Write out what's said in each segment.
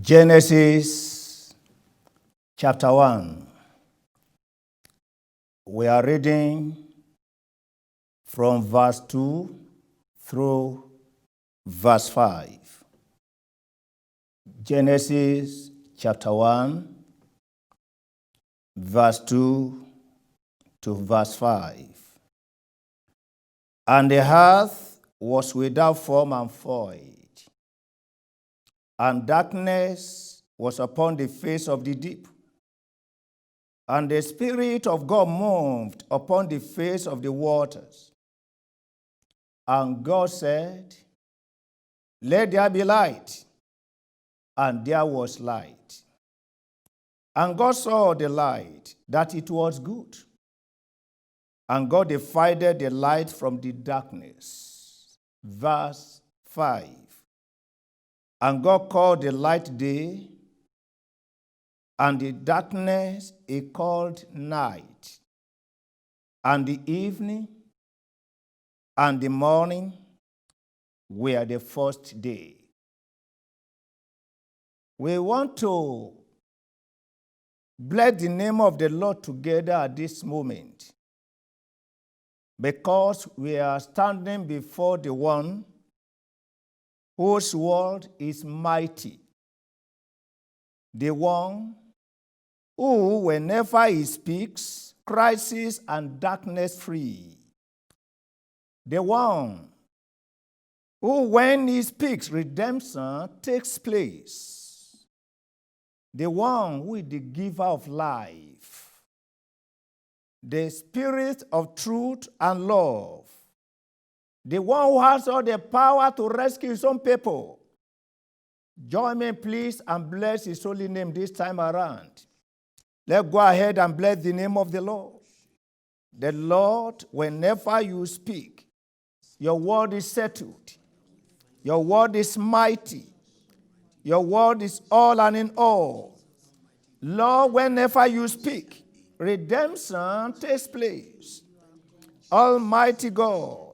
Genesis chapter 1. We are reading from verse 2 through verse 5. Genesis chapter 1, verse 2 to verse 5. And the earth was without form and void, and darkness was upon the face of the deep. And the Spirit of God moved upon the face of the waters. And God said, "Let there be light." And there was light. And God saw the light, that it was good. And God divided the light from the darkness. Verse 5. And God called the light day, and the darkness he called night. And the evening and the morning were the first day. We want to bless the name of the Lord together at this moment, because we are standing before the one whose word is mighty, the one who, whenever he speaks, crisis and darkness flee, the one who, when he speaks, redemption takes place, the one who is the giver of life, the Spirit of truth and love, the one who has all the power to rescue his own people. Join me, please, and bless his holy name this time around. Let's go ahead and bless the name of the Lord. The Lord, whenever you speak, your word is settled. Your word is mighty. Your word is all and in all. Lord, whenever you speak, redemption takes place. Almighty God,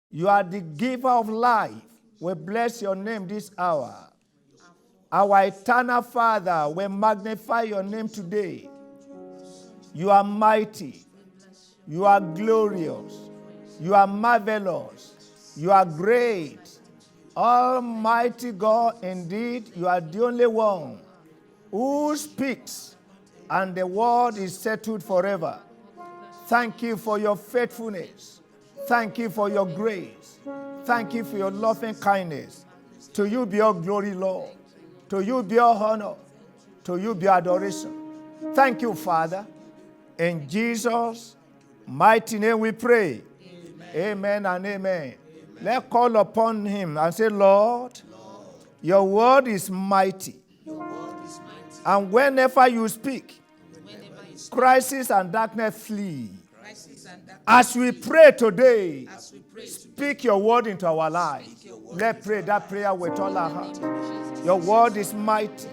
you are the giver of life. We bless your name this hour. Our eternal Father, we magnify your name today. You are mighty. You are glorious. You are marvelous. You are great. Almighty God, indeed, you are the only one who speaks, and the word is settled forever. Thank you for your faithfulness. Thank you for your grace. Thank you for your loving kindness. To you be all glory, Lord. To you be all honor. To you be adoration. Thank you, Father. In Jesus' mighty name we pray. Amen and amen. Let's call upon him and say, Lord, your word is mighty. And whenever you speak, crisis and darkness flee. As we pray today, speak your word into our lives. Let's pray that prayer with all our heart. Your word is mighty,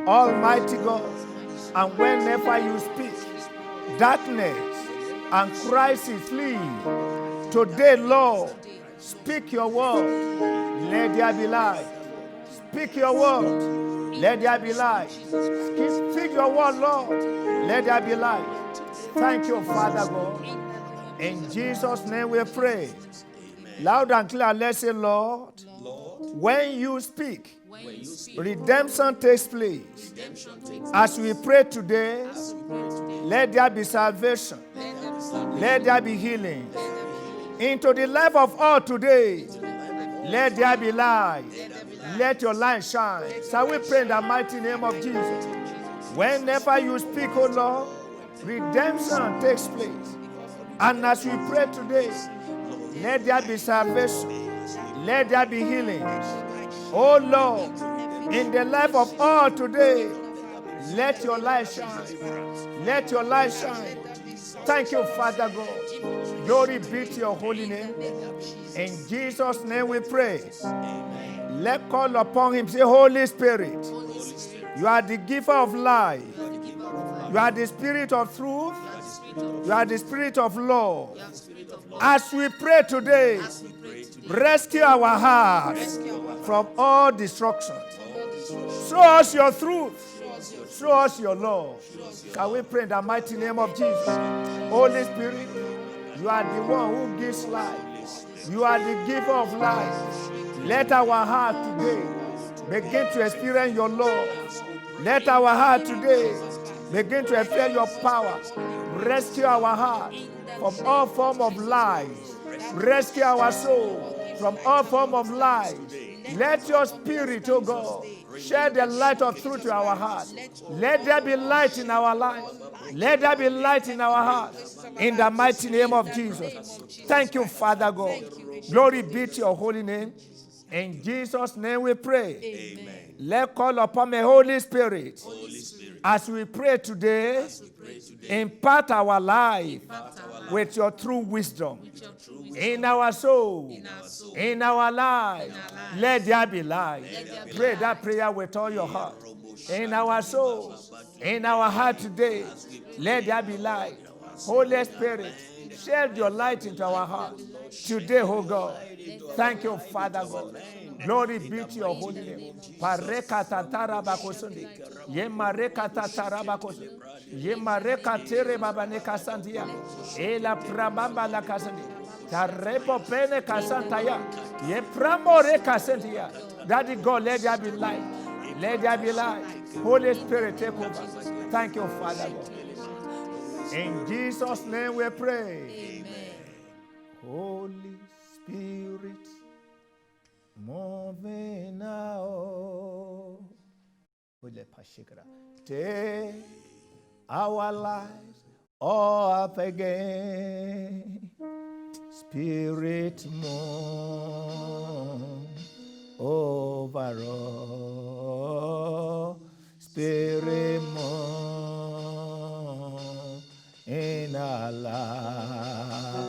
Almighty God. And whenever you speak, darkness and crisis flee. Today, Lord, speak your word. Let there be light. Speak your word. Let there be light. Speak your word, Lord. Let there be light. Thank you, Father God. In Jesus' name we pray. Loud and clear, let's say, Lord, when you speak, redemption takes place. As we pray today, let there be salvation. Let there be healing. Into the life of all today, let there be light. Let your light shine. Shall we pray in the mighty name of Jesus? Whenever you speak, O Lord, redemption takes place. And as we pray today, let there be salvation. Let there be healing. Oh Lord, in the life of all today, let your light shine. Let your light shine. Thank you, Father God. Glory be to your holy name. In Jesus' name we pray. Let's call upon him. Say, Holy Spirit, you are the giver of life. You are the Spirit of truth. You are the Spirit of love. As we pray today, rescue our hearts from all destruction. Show us your truth. Show us your love. Can we pray in the mighty name of Jesus? Holy Spirit, you are the one who gives life. You are the giver of life. Let our heart today begin to experience your love. Let our heart today begin to experience your power. Rescue our heart from all form of lies. Rescue our soul from all form of lies. Let your spirit, oh God, shed the light of truth to our heart. Let there be light in our life. Let there be light in our heart. In the mighty name of Jesus. Thank you, Father God. Glory be to your holy name. In Jesus' name we pray. Amen. Let's call upon the Holy Spirit. As we pray today, impart our life with your true wisdom. In our soul, in our life, let there be light. Pray that prayer with all your heart. In our soul, in our heart today, let there be light. Holy Spirit, shed your light into our heart today, oh God. Thank you, Father God. Glory be to your holy name. Pareka tatara bakosundi. Yemareka tatara bakosundi. Yemareka tere babane kasantia. Ela prabamba la kasandi. Tarepo pene kasantaya. Ye pramore kasantia. Daddy God, let there be light. Let there be light. Holy Spirit, take over. Thank you, Father God. In Jesus' name we pray. Amen. Holy Spirit, moving now. Take our lives up again. Spirit, move over all. Spirit, move in our life.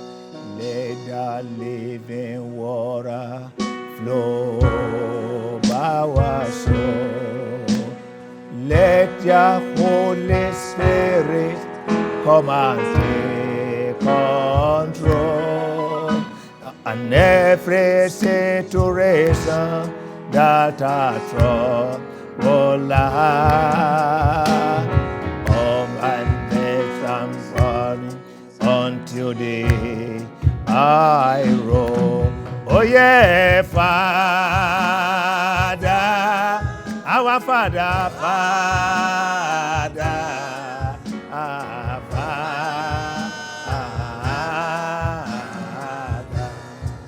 Let the living water flow by our soul. Let your Holy Spirit come and take control. And every situation that I trouble life, come and make some burning until the I roll. Oh yeah, Father, our Father, Father, our Father.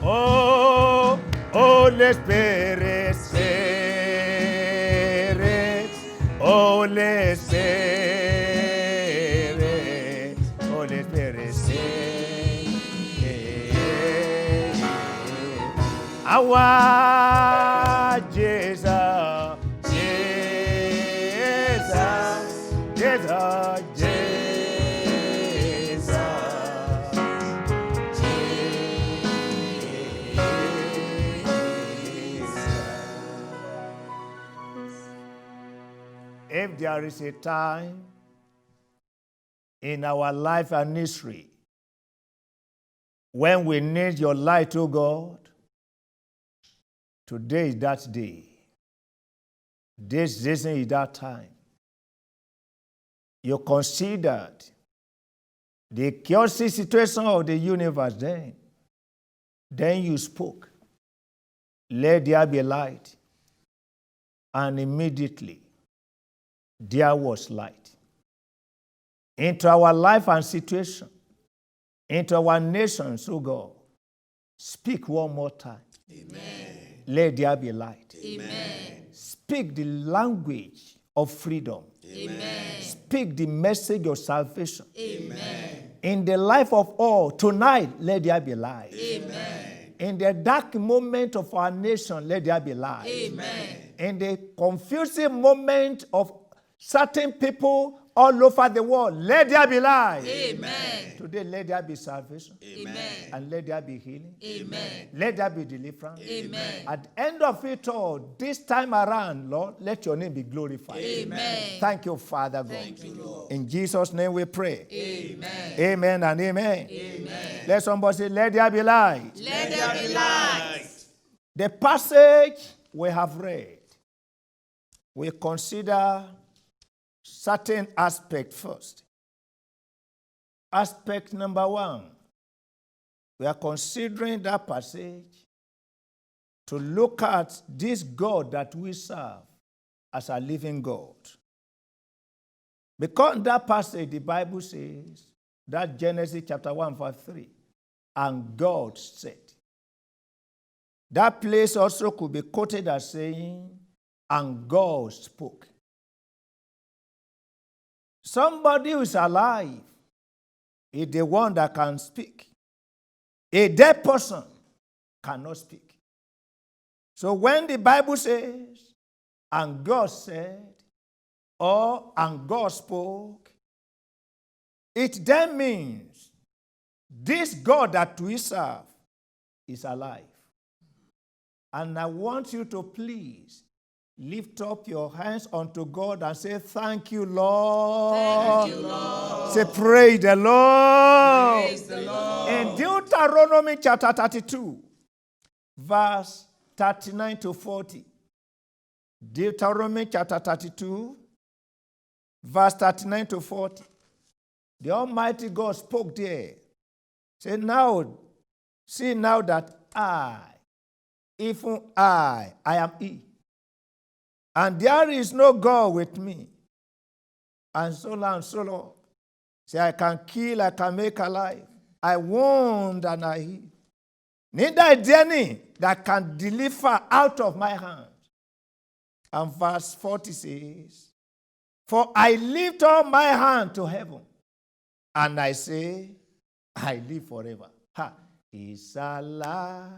Oh, Holy Spirit, Spirit, Holy Spirit, Holy Spirit, Spirit. Our Jesus, Jesus, Jesus, Jesus. If there is a time in our life and history when we need your light, O God, today is that day. This season is that time. You considered the chaotic situation of the universe then. Then you spoke. Let there be light. And immediately, there was light. Into our life and situation, into our nations, oh God, speak one more time. Amen. Let there be light. Amen. Speak the language of freedom. Amen. Speak the message of salvation. Amen. In the life of all, tonight, let there be light. Amen. In the dark moment of our nation, let there be light. Amen. In the confusing moment of certain people all over the world, let there be light. Amen. Today, let there be salvation. Amen. And let there be healing. Amen. Let there be deliverance. Amen. At the end of it all, this time around, Lord, let your name be glorified. Amen. Thank you, Father God. Thank you, Lord. In Jesus' name we pray. Amen. Amen and amen. Amen. Let somebody say, let there be light. Let there be light. The passage we have read we consider certain aspects first. Aspect number 1, we are considering that passage to look at this God that we serve as a living God. Because in that passage, the Bible says, that Genesis chapter 1, verse 3, and God said. That place also could be quoted as saying, and God spoke. Somebody who is alive is the one that can speak. A dead person cannot speak. So when the Bible says, and God said, or and God spoke, it then means this God that we serve is alive. And I want you to please lift up your hands unto God and say, thank you, Lord. Thank you, Lord. Say, praise the Lord. Praise the Lord. In Deuteronomy chapter 32, verse 39 to 40. Deuteronomy chapter 32, verse 39 to 40. The Almighty God spoke there. Say, now, see now that I, even I am He. And there is no God with me. And so on, so on. Say, I can kill, I can make alive. I wound and I heal. Neither is there any that can deliver out of my hand. And verse 40 says, for I lift up my hand to heaven, and I say, I live forever. He's alive.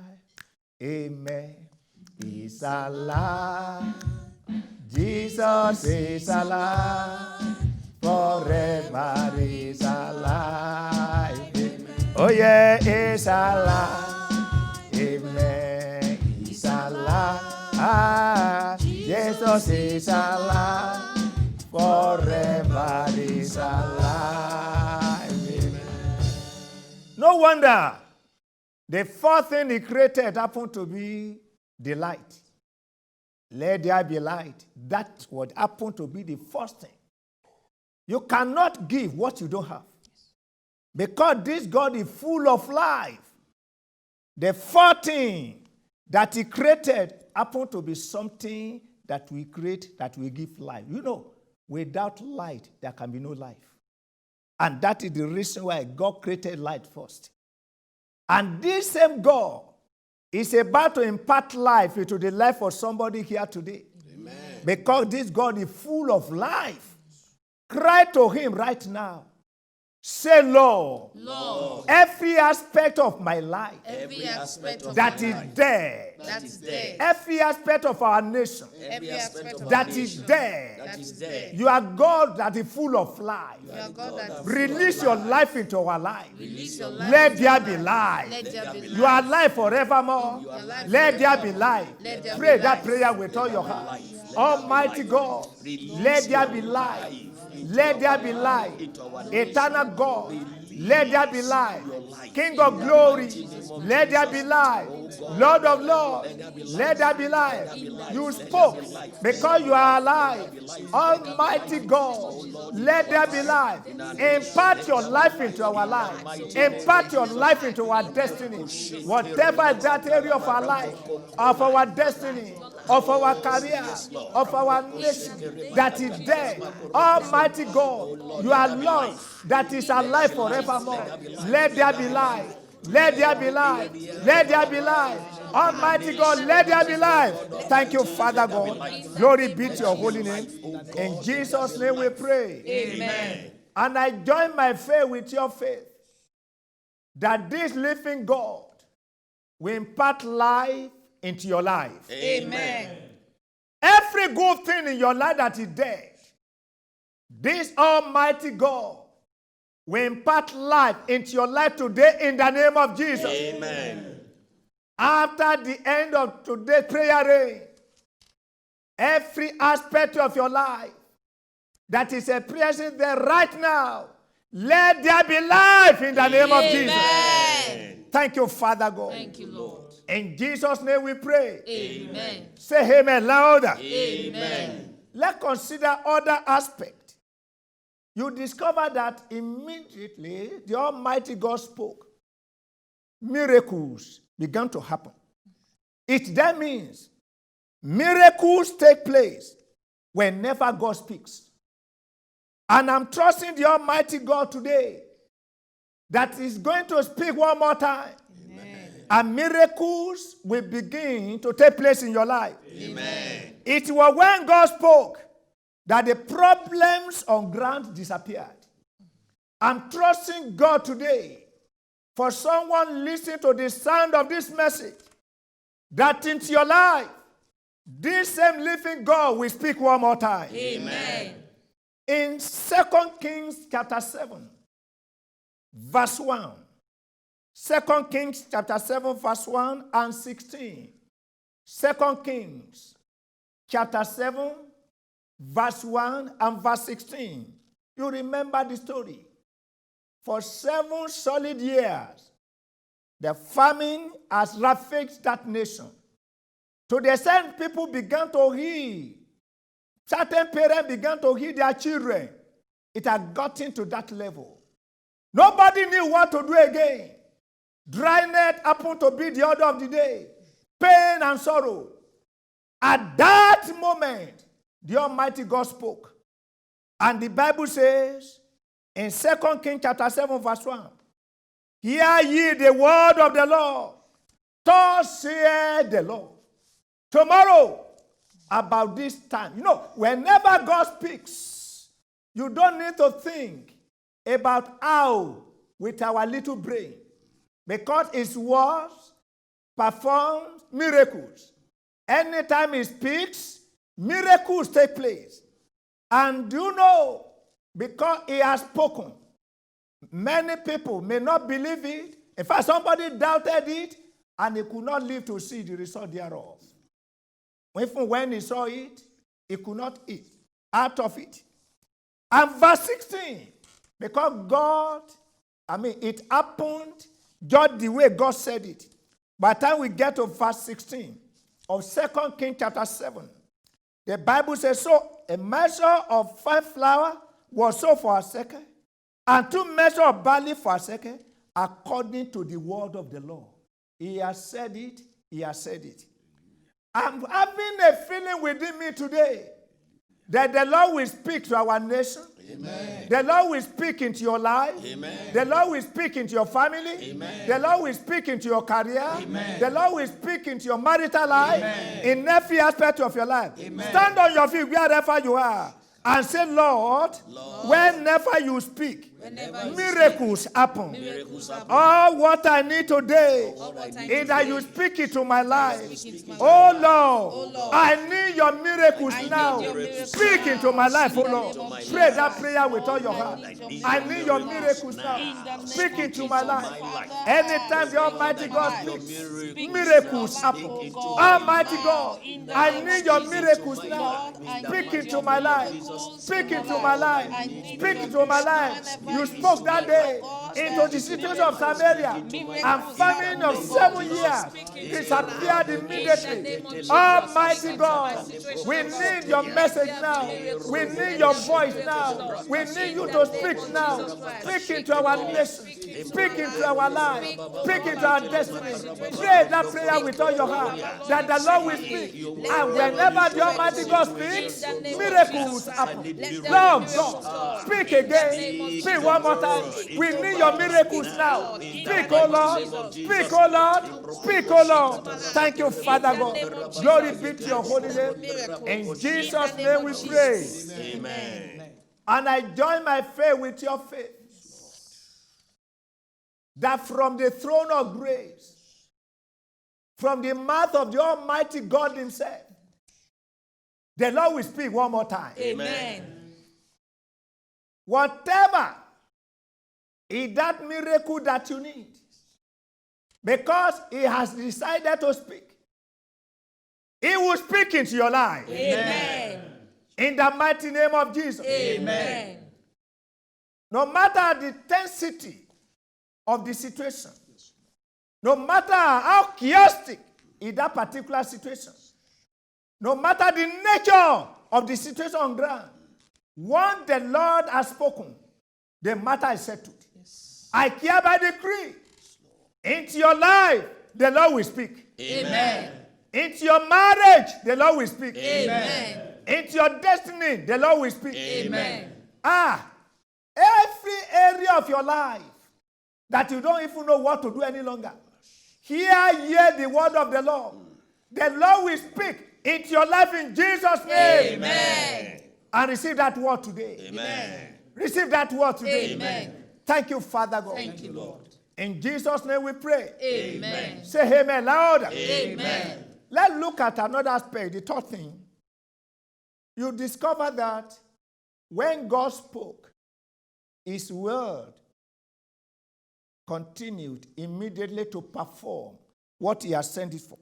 Amen. He's alive. Jesus is alive. Forever is alive. Amen. Oh yeah, he's alive. Amen. He's alive. Jesus is alive. Forever is alive. Amen. No wonder the fourth thing He created happened to be the light. Let there be light. That would happen to be the first thing. You cannot give what you don't have. Because this God is full of life. The fourth thing that He created happened to be something that we create, that we give life. You know, without light, there can be no life. And that is the reason why God created light first. And this same God is about to impart life into the life of somebody here today. Amen. Because this God is full of life. Cry to Him right now. Say, Lord, Lord, every aspect of my life every aspect of that my is life dead, that is dead, every aspect of our nation every aspect of that our is nation dead, that is dead. you are God that is full of life. You are God that is Release your life into our life. Release your life. Let there be life. Let there be You are life. alive forevermore. alive Let there be life. Let there Pray be that life. prayer with all your heart. Almighty God, let there be life. Let there be life. Eternal God, let there be life. King of glory, let there be life. Lord of lords, let there be life. You spoke because you are alive. Almighty God, let there be life. Impart your life into our life. Impart your life into our destiny. Whatever is that area of our life, of our destiny, of our career, of our nation that is dead. Almighty God, you are Lord that is alive forevermore. Let there be life. Let there be life. Let there be life. Almighty God, let there be life. Thank you, Father God. Glory be to your holy name. In Jesus' name we pray. Amen. And I join my faith with your faith that this living God will impart life into your life. Amen. Every good thing in your life that is dead, this Almighty God will impart life into your life today in the name of Jesus. Amen. After the end of today's prayer reign, every aspect of your life that is expressing there right now, let there be life in the name of Jesus. Amen. Thank you, Father God. Thank you, Lord. In Jesus' name we pray. Amen. Say amen louder. Amen. let's consider other aspects. You discover that immediately the Almighty God spoke. Miracles began to happen. It then means miracles take place whenever God speaks. And I'm trusting the Almighty God today that He's going to speak one more time. Amen. And miracles will begin to take place in your life. Amen. It was when God spoke that the problems on ground disappeared. I'm trusting God today for someone listening to the sound of this message that into your life, this same living God will speak one more time. Amen. In 2 Kings chapter 7, verse 1. 2 Kings chapter 7, verse 1 and 16. 2 Kings chapter 7, verse 1 and verse 16. You remember the story. For 7 solid years, the famine has ravaged that nation. To the extent people began to heal. Certain parents began to heal their children. It had gotten to that level. Nobody knew what to do again. Dryness happened to be the order of the day. Pain and sorrow. At that moment, the Almighty God spoke. And the Bible says, in 2 Kings chapter 7, verse 1, hear ye the word of the Lord. Thus saith the Lord. Tomorrow, about this time, whenever God speaks, you don't need to think about how with our little brain. Because His words perform miracles. Anytime He speaks, miracles take place. And because He has spoken, many people may not believe it. In fact, somebody doubted it, and he could not live to see the result thereof. Even when he saw it, he could not eat out of it. And verse 16, because it happened just the way God said it. By the time we get to verse 16 of 2 Kings chapter 7, the Bible says, so a measure of fine flour was sold for a shekel, and 2 measures of barley for a shekel, according to the word of the Lord. He has said it, He has said it. I'm having a feeling within me today that the Lord will speak to our nation. Amen. The Lord will speak into your life. Amen. The Lord will speak into your family. Amen. The Lord will speak into your career. Amen. The Lord will speak into your marital life. Amen. In every aspect of your life. Amen. Stand on your feet wherever you are and say, Lord, whenever you speak, miracles happen. All what I need today is that you speak it to my life. Oh Lord, I need your miracles now. Speak into my life, oh Lord. Pray that prayer with all your heart. I need your miracles now. Speak into my life. Anytime the Almighty God speaks, miracles happen. Almighty God, I need your miracles now. Speak into my life. Speak into my life. Speak into my life. You spoke that day into the situation of Samaria, and famine of 7 years disappeared immediately. Almighty God, we need your message now. We need your voice now. We need you to speak now. Speak into our nation. Speak into our life. Speak into our destiny. Pray that prayer with all your heart, that the Lord will speak. And whenever the Almighty God speaks, miracles happen. Lord God, speak again. Speak one more time. We need your miracles now. Speak, O Lord. Speak, O Lord. Speak, O Lord. Thank you, Father God. Glory be to your holy name. In Jesus' name we pray. Amen. And I join my faith with your faith, that from the throne of grace, from the mouth of the Almighty God Himself, the Lord will speak one more time. Amen. Whatever is that miracle that you need, because He has decided to speak, He will speak into your life. Amen. In the mighty name of Jesus. Amen. No matter the intensity of the situation, no matter how chaotic in that particular situation, no matter the nature of the situation on ground. Once the Lord has spoken, the matter is settled. I hereby decree into your life, the Lord will speak. Amen. Into your marriage, the Lord will speak. Amen. Into your destiny, the Lord will speak. Amen. Every area of your life that you don't even know what to do any longer, hear the word of the Lord. The Lord will speak into your life in Jesus' name. Amen. And receive that word today. Amen. Receive that word today. Amen. Thank you, Father God. Thank you, Lord. In Jesus' name we pray. Amen. Say amen louder. Amen. Let's look at another aspect, the third thing. You discover that when God spoke, his word continued immediately to perform what he has sent it for.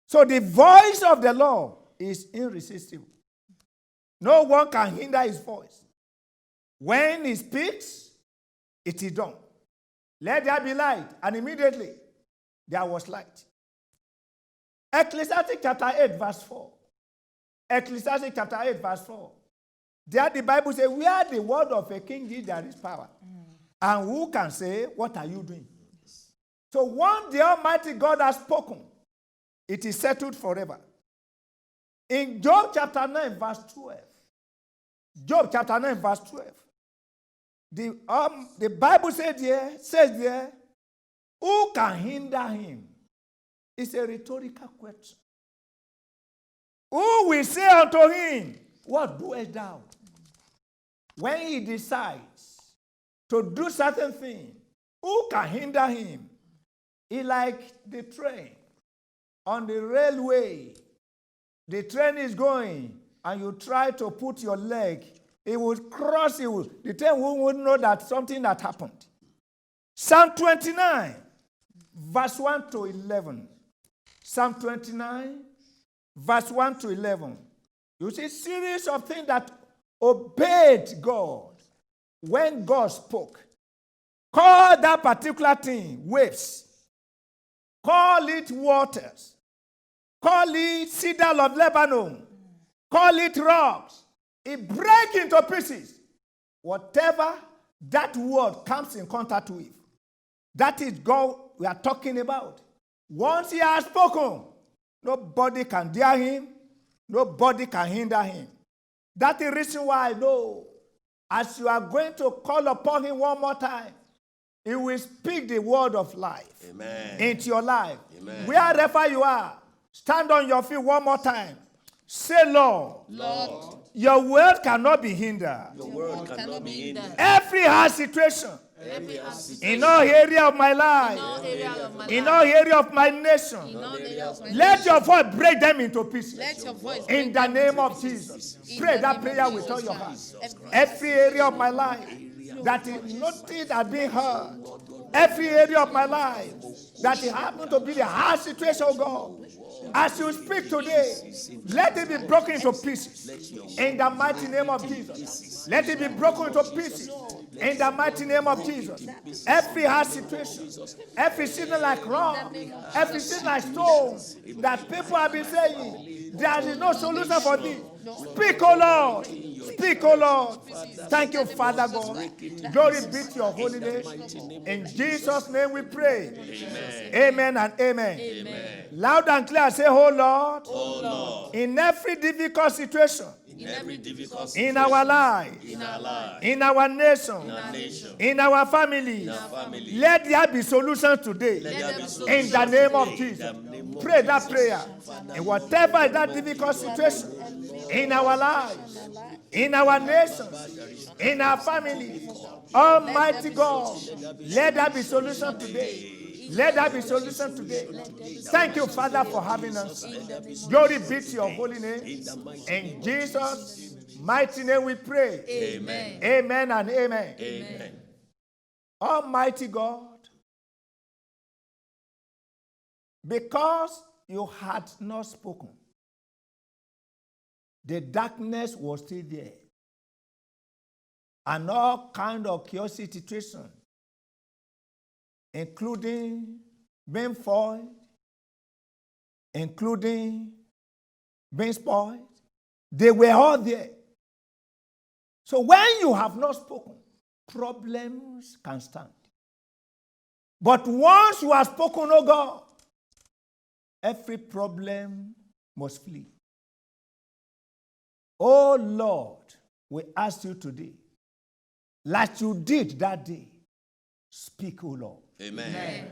So the voice of the Lord is irresistible. No one can hinder his voice. When he speaks, it is done. Let there be light, and immediately there was light. Ecclesiastes chapter 8, verse 4. Ecclesiastes chapter 8, verse 4. There the Bible says, where the word of a king is, there is power. And who can say, what are you doing? So once the Almighty God has spoken, it is settled forever. In Job chapter 9, verse 12. Job chapter 9, verse 12. The Bible says there, who can hinder him? It's a rhetorical question. Who will say unto him, what doest thou? When he decides to do certain things, who can hinder him? It's like the train on the railway. The train is going, and you try to put your leg, it will cross, the train won't know that something had happened. Psalm 29, verse 1 to 11. Psalm 29, verse 1 to 11. You see a series of things that obeyed God when God spoke. Call that particular thing waves. Call it waters. Call it cedar of Lebanon. Call it rocks. It breaks into pieces. Whatever that word comes in contact with, that is God we are talking about. Once he has spoken, nobody can dare him. Nobody can hinder him. That's the reason why I know, as you are going to call upon him one more time, he will speak the word of life. Amen. Into your life. Amen. Wherever you are, stand on your feet one more time. Say, Lord, your word cannot be hindered. Your word cannot be hindered. Every hard situation, in all area of my life, in all area of my nation, let your voice break them into pieces. In the name of Jesus. Pray that prayer with all your heart. Every area of my life that is nothing has been heard. Every area of my life that it happened to be the hard situation, of God. As you speak today, let it be broken into pieces. In the mighty name of Jesus. Let it be broken into pieces. In the mighty name of Jesus. Every hard situation, every sin like rock, every sin like stone that people have been saying, there is no solution for this. Speak, O Lord. Speak, O Lord. Thank you, Father God. Glory be to your holy name. In Jesus' name we pray. Amen and amen. Loud and clear, say, oh Lord, in every difficult situation, in our life, in our nation, in our family, let there be solutions today. In the name of Jesus. Pray that prayer. In whatever is that difficult situation, in our lives, in our nations, in our families, Almighty God, let there be solution today. Let there be solution today. Thank you, Father, for having us. Glory be to your holy name. In Jesus' mighty name we pray. Amen. Amen and amen. Amen. Almighty God, because you had not spoken, the darkness was still there. And all kind of chaotic situation, including being foiled, including being spoiled, They were all there. So when you have not spoken, problems can stand. But once you have spoken, oh God, every problem must flee. Oh Lord, we ask you today, like you did that day, speak, oh Lord. Amen.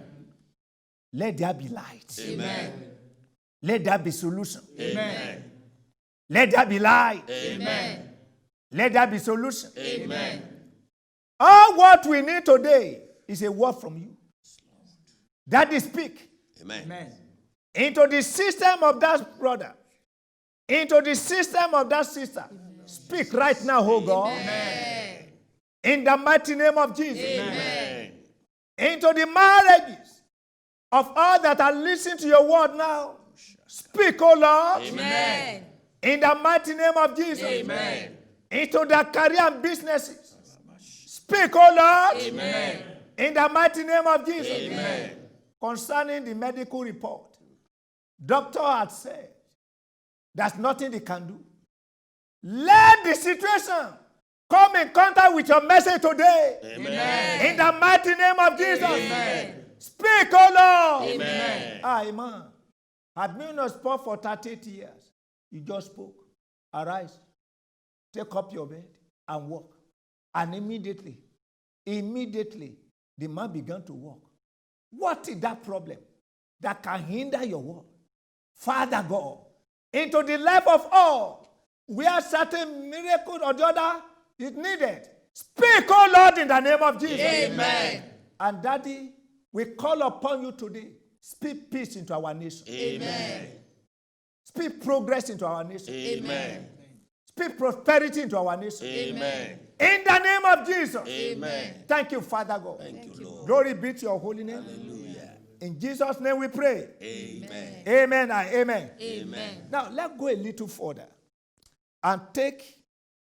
Let there be light. Amen. Let there be solution. Amen. Let there be light. Amen. Let there be solution. Amen. All what we need today is a word from you. Daddy, speak. Amen. Into the system of that brother. Into the system of that sister. Speak right now, oh God. Amen. In the mighty name of Jesus. Amen. Into the marriages of all that are listening to your word now. Speak, oh Lord. Amen. In the mighty name of Jesus. Amen. Into their career and businesses. Speak, oh Lord. Amen. In the mighty name of Jesus. Amen. Concerning the medical report, doctor had said there's nothing they can do. Let the situation come in contact with your message today. Amen. In the mighty name of Jesus. Amen. Speak, oh Lord. Amen. Amen. Had been on spot for 38 years. You just spoke. Arise. Take up your bed and walk. And immediately, the man began to walk. What is that problem that can hinder your work? Father God, into the life of all, where certain miracle or the other is needed. Speak, oh Lord, in the name of Jesus. Amen. And Daddy, we call upon you today. Speak peace into our nation. Amen. Speak progress into our nation. Amen. Speak prosperity into our nation. Amen. In the name of Jesus. Amen. Thank you, Father God. Thank you, Lord. Glory be to your holy name. Hallelujah. In Jesus' name we pray. Amen. Amen and amen. Amen. Now, let's go a little further and take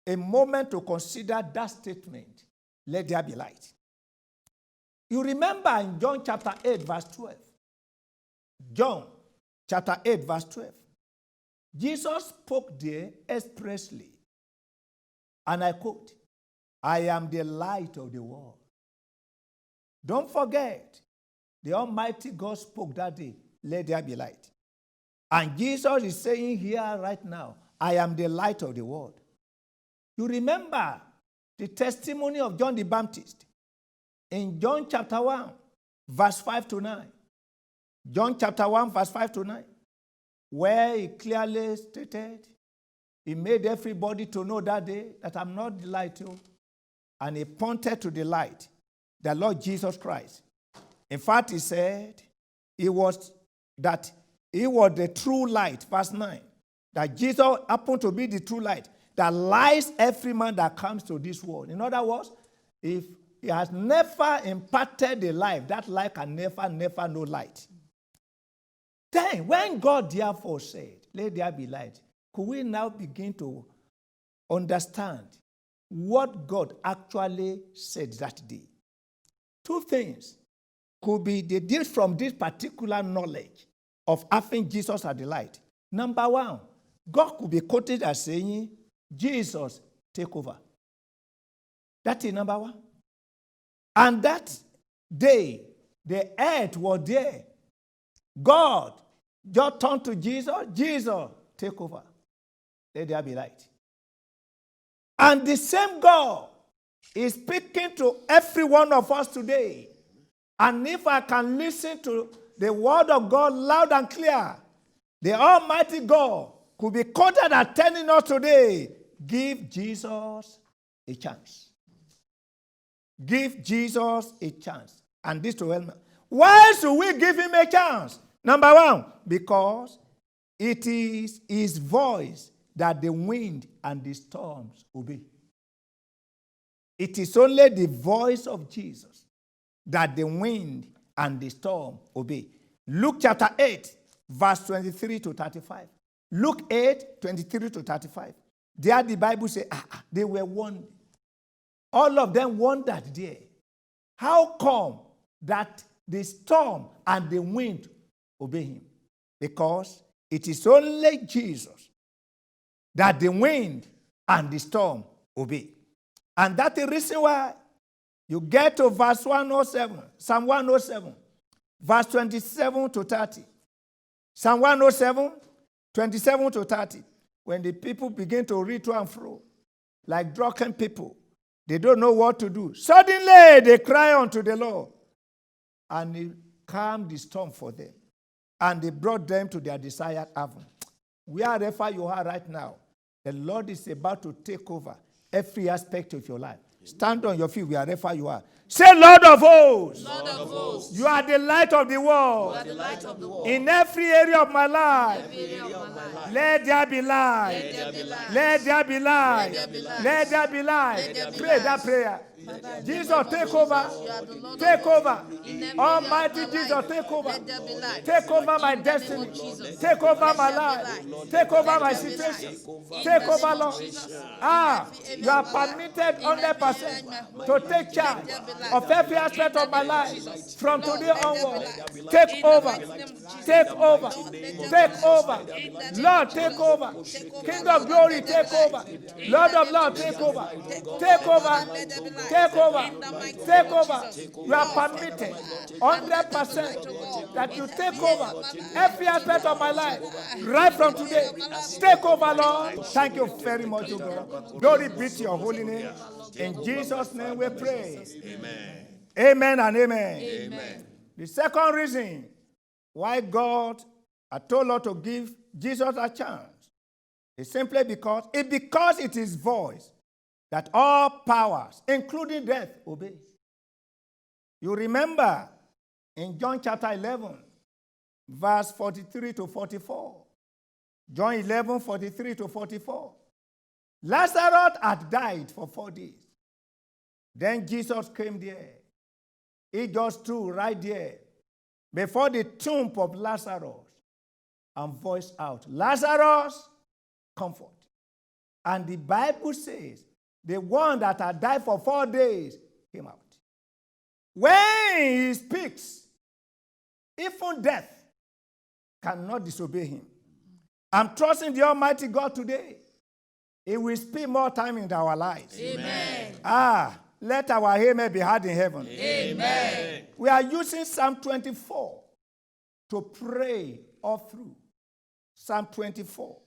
a moment to consider that statement, let there be light. You remember in John chapter 8, verse 12. John chapter 8, verse 12. Jesus spoke there expressly, and I quote, I am the light of the world. Don't forget, the Almighty God spoke that day, let there be light. And Jesus is saying here right now, I am the light of the world. You remember the testimony of John the Baptist in John chapter 1, verse 5 to 9. John chapter 1, verse 5 to 9. Where he clearly stated, he made everybody to know that day that I'm not the light. And he pointed to the light, the Lord Jesus Christ. In fact, he said he was the true light, verse 9. That Jesus happened to be the true light that lights every man that comes to this world. In other words, if he has never imparted the light, that light can never know light. Then, when God therefore said, let there be light, could we now begin to understand what God actually said that day? Two things could be deduced from this particular knowledge of having Jesus as the light. Number one, God could be quoted as saying, Jesus, take over. That is number one. And that day, the earth was there. God just turned to Jesus, Jesus, take over. Let there be light. And the same God is speaking to every one of us today. And if I can listen to the word of God loud and clear, the Almighty God could be quoted as telling us today, give Jesus a chance. Give Jesus a chance. And this to help me. Why should we give him a chance? Number one, because it is his voice that the wind and the storms obey. It is only the voice of Jesus that the wind and the storm obey. Luke chapter 8, verse 23 to 35. Luke 8, 23 to 35. There the Bible says, they were warned. All of them wondered there. How come that the storm and the wind obey him? Because it is only Jesus that the wind and the storm obey. And that's the reason why you get to verse 107, Psalm 107, verse 27 to 30. Psalm 107, 27 to 30. When the people begin to read to and fro, like drunken people, they don't know what to do. Suddenly they cry unto the Lord, and he calmed the storm for them, and they brought them to their desired haven. Wherever you are right now, the Lord is about to take over every aspect of your life. Stand on your feet wherever you are. Say, Lord of hosts, Lord of hosts, you are the light of the world. you are the light of the world. In every area of my life, Every area of my life. let there be light. Let there be light. Let there be light. Let there be light. Let there be light. Let there be Pray light. that prayer. Father, Jesus, take over. you are the Lord Take of hosts. over. In every Almighty area of my Jesus, life, take over. let there be light. Take over my In the name destiny. of Jesus. Take over Let my there be life. light. Take over Let my there be situation. light. Take In the over, name of Lord. Jesus. You are permitted 100% to take charge of every aspect of my life from today onward. Take over. Take over. Take over. Lord, take over. King of glory, take over. Lord of Lords, take over. Take over. Take over. Take over. You are permitted 100% that you take over every aspect of my life right from today. Take over, Lord. Thank you very much, O God. Glory be to your holy name. In Jesus' name we pray. Amen. Amen and amen. Amen. The second reason why God had told us to give Jesus a chance is simply because it is voice that all powers, including death, obey. You remember in John chapter 11, verse 43 to 44. John 11, 43 to 44. Lazarus had died for 4 days. Then Jesus came there. He just stood right there before the tomb of Lazarus and voiced out, Lazarus, comfort. And the Bible says the one that had died for 4 days came out. When he speaks, even death cannot disobey him. I'm trusting the Almighty God today. He will speak more time in our lives. Amen. Let our amen be heard in heaven. Amen. We are using Psalm 24 to pray all through. Psalm 24.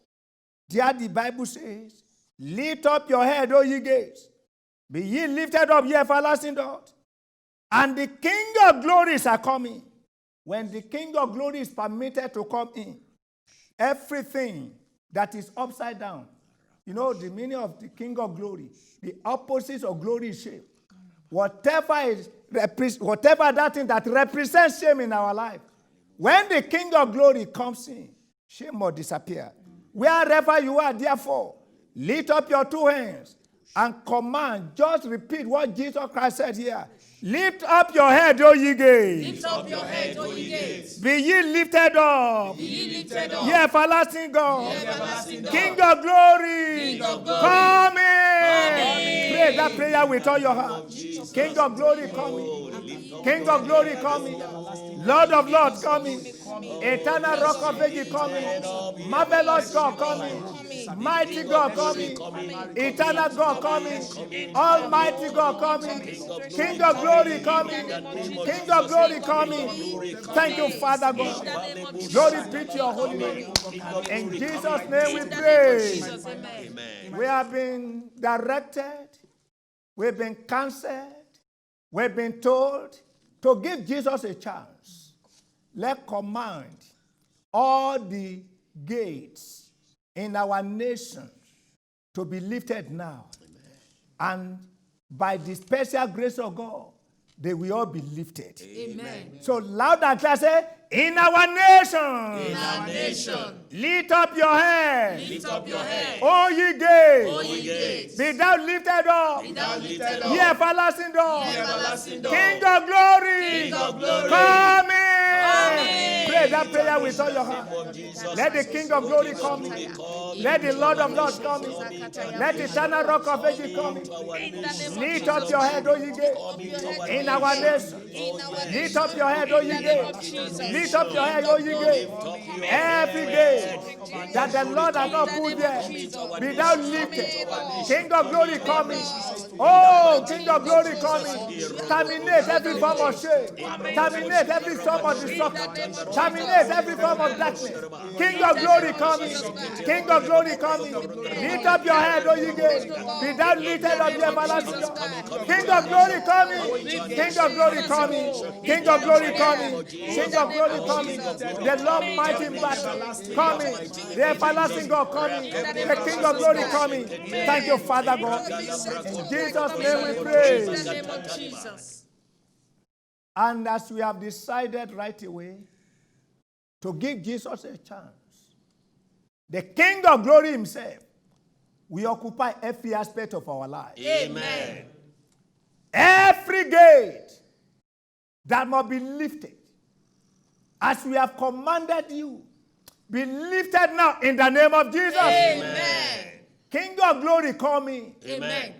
There the Bible says, lift up your head, O ye gates. Be ye lifted up, ye everlasting doors. And the King of glory is coming. When the King of glory is permitted to come in, everything that is upside down, you know the meaning of the King of glory, the opposite of glory is shame. Whatever that thing that represents shame in our life, when the King of glory comes in, shame will disappear. Wherever you are, therefore, lift up your two hands and command. Just repeat what Jesus Christ said here. Lift up your head, O ye gates. Lift up your head, O ye gates. Be ye lifted up. Be ye lifted up. Ye everlasting God. Ye everlasting God. King of glory. King of glory. Come in. Come in. Pray that prayer with all your heart. King of glory, come in. King of glory, come in. Lord of Lords, come in. Eternal Rock of Ages, come in. Marvelous God, come in. Mighty God, come in. Eternal God, come in. Almighty God, come in. King of glory, come in. King of glory, come in. Thank you, Father God. Glory be to your holy name. In Jesus' name we pray. We have been directed. We've been counseled. We've been told to give Jesus a chance. Let's command all the gates in our nation to be lifted now. And by the special grace of God, they will all be lifted. Amen. So loud and clear, say, in our nation. In our nation. Lift up your head. Lift up your head. O ye gates. O ye gates. Be thou lifted up. Be thou lifted up. Ye everlasting door. Ye everlasting door. King of glory. King of glory. Come in. name. Pray that prayer with all your heart. Let the King of Glory come in. Let the Lord of Lords come in. Let the eternal Rock of Ages come in. Lift up your head, O ye gates, in our nation. Lift up your head, O ye gates. Lift up your head, O ye gates. Every gate that the Lord has not put there, be thou lifted. King of Glory coming. Oh, King of Glory coming. Terminate every form of shame. Terminate every form of destruction. Terminate every form of darkness. King of Glory coming. King of Glory coming. Lift up your head, O ye gates. Be thou lifted up, ye everlasting God. King of Glory coming. King of Glory coming. King of Glory coming. King of Glory coming. The Lord mighty in battle coming. The everlasting God coming. The King of Glory coming. Thank you, Father God. In Jesus' name we pray. And as we have decided right away to give Jesus a chance, the King of Glory himself will occupy every aspect of our life. Amen. Every gate that must be lifted, as we have commanded you, be lifted now in the name of Jesus. Amen. King of Glory coming. Amen.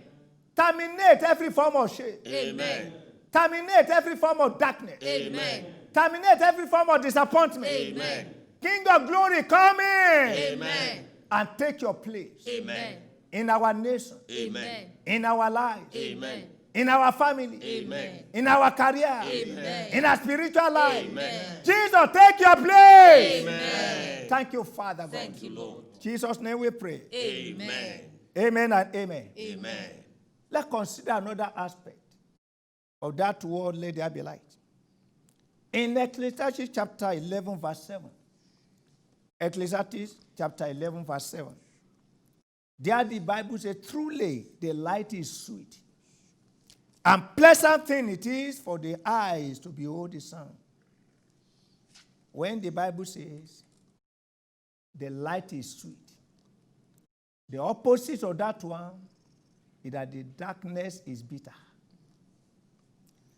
Terminate every form of shame. Amen. Terminate every form of darkness. Amen. Terminate every form of disappointment. Amen. King of Glory coming. Amen. And take your place. Amen. In our nation. Amen. In our lives. Amen. In our family. Amen. In our career. Amen. In our spiritual life. Amen. Jesus, take your place. Amen. Thank you, Father God. Thank you, Lord. In Jesus' name we pray. Amen. Amen and amen. Amen. Let's consider another aspect of that word, let there be light. In Ecclesiastes chapter 11, verse 7. Ecclesiastes chapter 11, verse 7. There the Bible says, truly the light is sweet, and pleasant thing it is for the eyes to behold the sun. When the Bible says the light is sweet, the opposite of that one is that the darkness is bitter.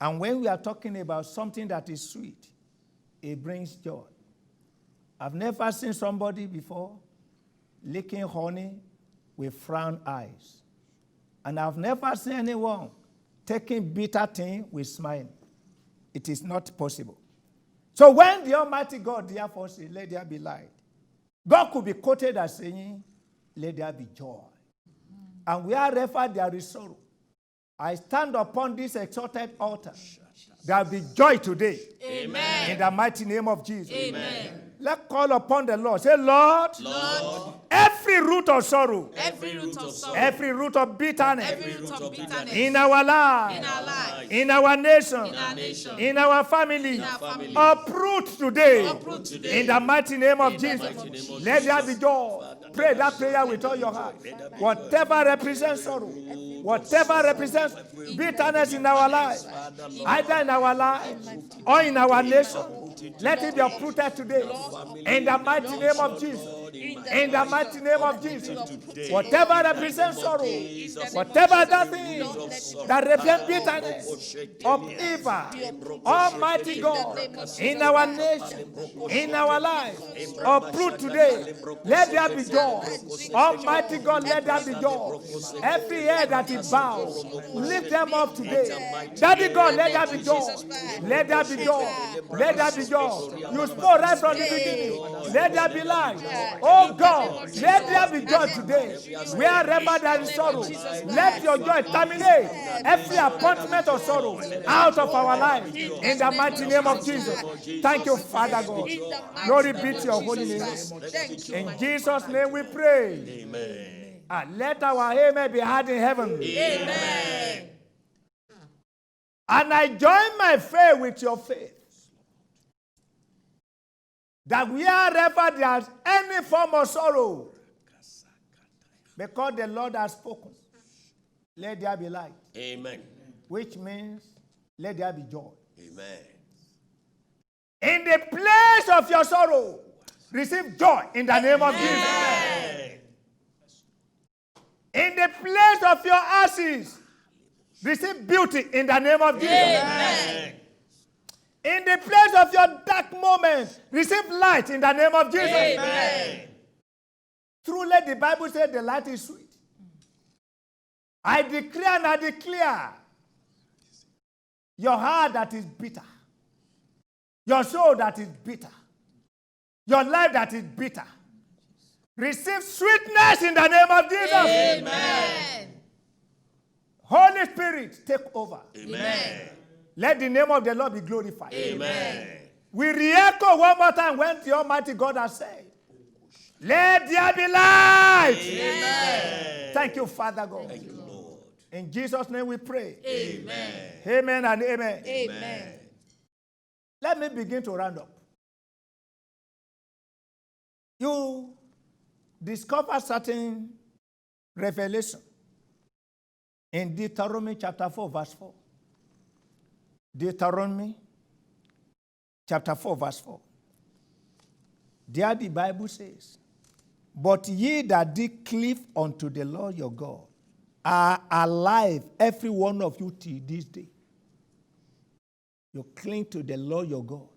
And when we are talking about something that is sweet, it brings joy. I've never seen somebody before licking honey with frown eyes. And I've never seen anyone taking bitter thing with smile. It is not possible. So when the Almighty God therefore says, let there be light, God could be quoted as saying, let there be joy. And wherever there is sorrow, I stand upon this exalted altar. There will be joy today. Amen. In the mighty name of Jesus. Amen. Let's call upon the Lord. Say, Lord, every root of sorrow, Every root of sorrow, every root of bitterness, every root of bitterness in our life, in our nation, in our family, uproot today. In the mighty name of Jesus. Let there be joy. Pray that prayer with all your heart. Whatever represents sorrow, whatever represents bitterness in our life, either in our life or in our nation, let it be uprooted today. In the mighty name of Jesus. In the mighty name of Jesus. Whatever represents sorrow, whatever that thing that represents bitterness of evil, Almighty God, in our nation, in our life, uproot today. Let there be joy. Almighty God, let there be joy. Every head that is bowed, lift them up today. Daddy God, let there be joy. Let there be joy. Let there be joy. You spoke right from the beginning. Let there be light. Oh God, let there be joy today. Wherever there is sorrow, let your joy terminate every appointment of sorrow out of our life. In the mighty name of Jesus. Thank you, Father God. Glory be to your holy name. In Jesus' name we pray. Amen. And let our amen be heard in heaven. Amen. And I join my faith with your faith, that wherever there is any form of sorrow, because the Lord has spoken, let there be light. Amen. Which means, let there be joy. Amen. In the place of your sorrow, receive joy in the name of Jesus. Amen. In the place of your ashes, receive beauty in the name of Jesus. Amen. In the place of your dark moment, receive light in the name of Jesus. Amen. Truly, the Bible says the light is sweet. I declare and I declare your heart that is bitter, your soul that is bitter, your life that is bitter. Receive sweetness in the name of Jesus. Amen. Holy Spirit, take over. Amen. Let the name of the Lord be glorified. Amen. We re-echo one more time when the Almighty God has said, let there be light. Amen. Thank you, Father God. Thank you, Lord. In Jesus' name we pray. Amen. Amen and amen. Amen. Let me begin to round up. You discover certain revelation in Deuteronomy chapter 4, verse 4. Deuteronomy chapter 4, verse 4. There the Bible says, but ye that did cleave unto the Lord your God are alive, every one of you till this day. You cling to the Lord your God,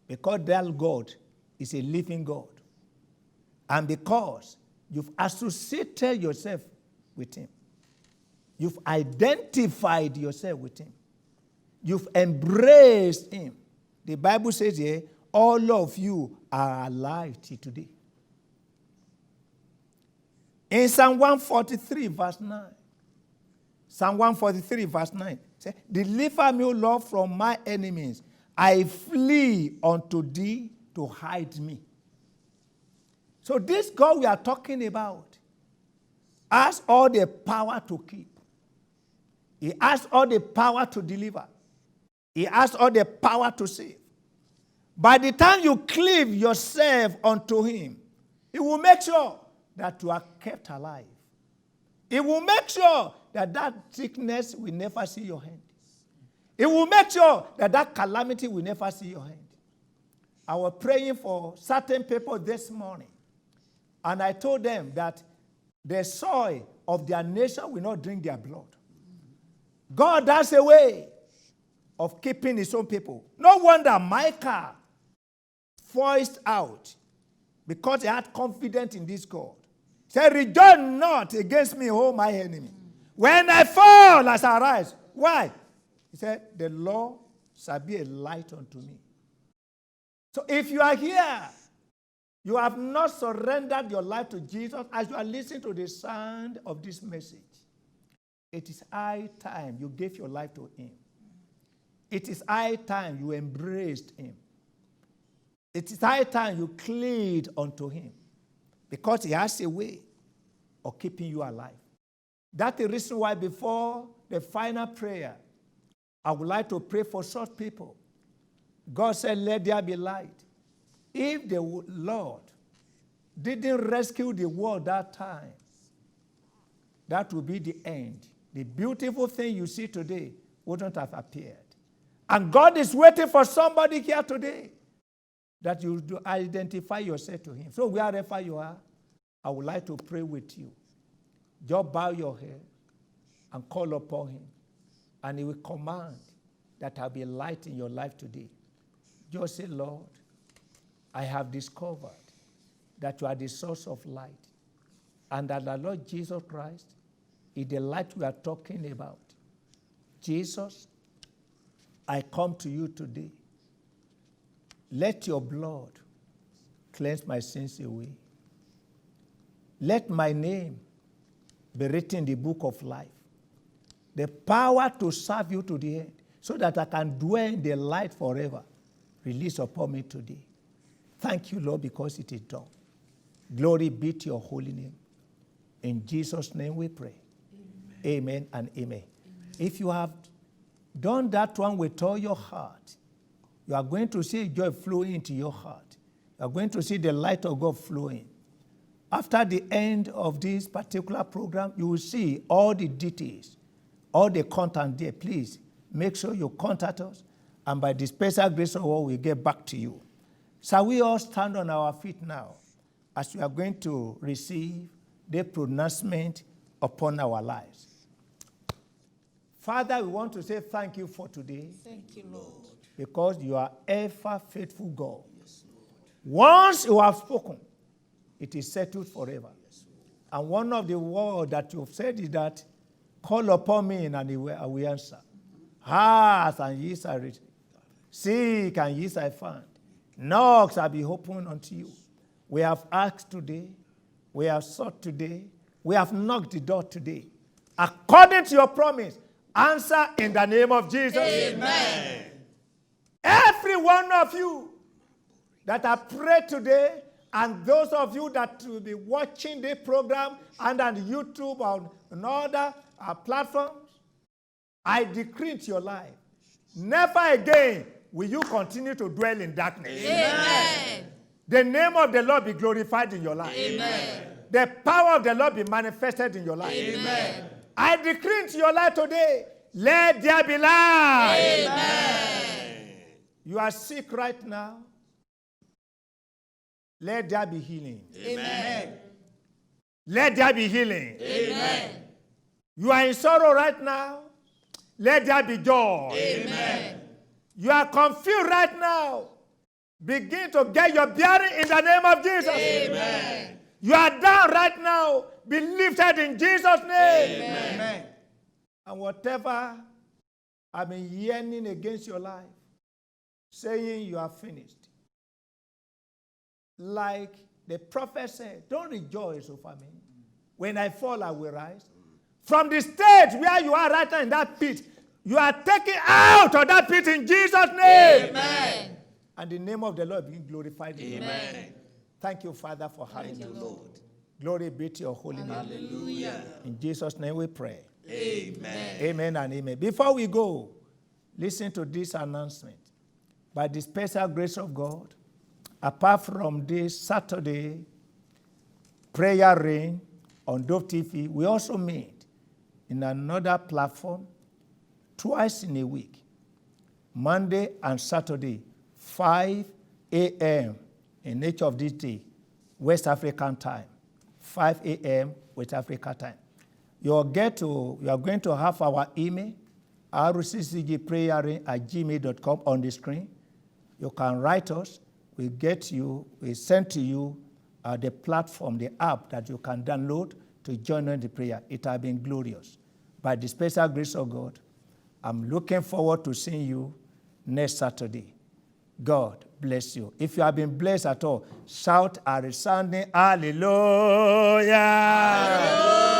because that God is a living God. And because you've associated yourself with him, you've identified yourself with him, you've embraced him. The Bible says here, all of you are alive till today. In Psalm 143, verse 9, Psalm 143, verse 9, say, deliver me, O Lord, from my enemies. I flee unto thee to hide me. So this God we are talking about has all the power to keep. He has all the power to deliver. He has all the power to save. By the time you cleave yourself unto him, he will make sure that you are kept alive. He will make sure that that sickness will never see your hand. He will make sure that that calamity will never see your hand. I was praying for certain people this morning, and I told them that the soil of their nation will not drink their blood. God has a way of keeping his own people. No wonder Micah voiced out, because he had confidence in this God. He said, rejoice not against me, O my enemy. When I fall as I rise. Why? He said, the Lord shall be a light unto me. So if you are here, you have not surrendered your life to Jesus, as you are listening to the sound of this message, it is high time you gave your life to him. It is high time you embraced him. It is high time you cleaved unto him, because he has a way of keeping you alive. That's the reason why before the final prayer, I would like to pray for such people. God said, let there be light. If the Lord didn't rescue the world that time, that would be the end. The beautiful thing you see today wouldn't have appeared. And God is waiting for somebody here today that you do identify yourself to him. So wherever you are, I would like to pray with you. Just bow your head and call upon him. And he will command that there be light in your life today. Just say, Lord, I have discovered that you are the source of light, and that the Lord Jesus Christ is the light we are talking about. Jesus, I come to you today. Let your blood cleanse my sins away. Let my name be written in the book of life. The power to serve you to the end, so that I can dwell in the light forever, release upon me today. Thank you, Lord, because it is done. Glory be to your holy name. In Jesus' name we pray. Amen, and amen. If you have done that one with all your heart, you are going to see joy flowing into your heart. You are going to see the light of God flowing. After the end of this particular program, you will see all the details, all the content there. Please make sure you contact us, and by the special grace of God, we'll get back to you. Shall we all stand on our feet now, as we are going to receive the pronouncement upon our lives? Father, we want to say thank you for today. Thank you, Lord. Because you are ever faithful God. Once you have spoken, it is settled forever. And one of the words that you've said is that, call upon me and I will answer. Ask and ye shall receive. Seek and ye shall find. Knock shall be opened unto you. We have asked today. We have sought today. We have knocked the door today. According to your promise, answer in the name of Jesus. Amen. Every one of you that have prayed today, and those of you that will be watching the program and on YouTube or on other platforms, I decree into your life, never again will you continue to dwell in darkness. Amen. The name of the Lord be glorified in your life. Amen. The power of the Lord be manifested in your life. Amen. I decree into your life today, let there be light. Amen. You are sick right now. Let there be healing. Amen. Let there be healing. Amen. You are in sorrow right now. Let there be joy. Amen. You are confused right now. Begin to get your bearing in the name of Jesus. Amen. You are down right now. Be lifted in Jesus' name. Amen. And whatever I've been yearning against your life, saying you are finished. Like the prophet said, don't rejoice over me. When I fall, I will rise. From the stage where you are right now in that pit, you are taken out of that pit in Jesus' name. Amen. And the name of the Lord be glorified. Amen. Thank you, Father, for having Thank you, us. Lord. Glory be to your holy name. Hallelujah. In Jesus' name we pray. Amen. Amen and amen. Before we go, listen to this announcement. By the special grace of God, apart from this Saturday prayer rain on Dove TV, we also meet in another platform twice in a week, Monday and Saturday, 5 a.m. in each of these days, West African time, 5 a.m. West Africa time. You are going to have our email, rccgprayering@gmail.com on the screen. You can write us. We send to you the platform, the app that you can download to join in the prayer. It has been glorious. By the special grace of God, I'm looking forward to seeing you next Saturday. God bless you. If you have been blessed at all, shout a resounding hallelujah. Hallelujah.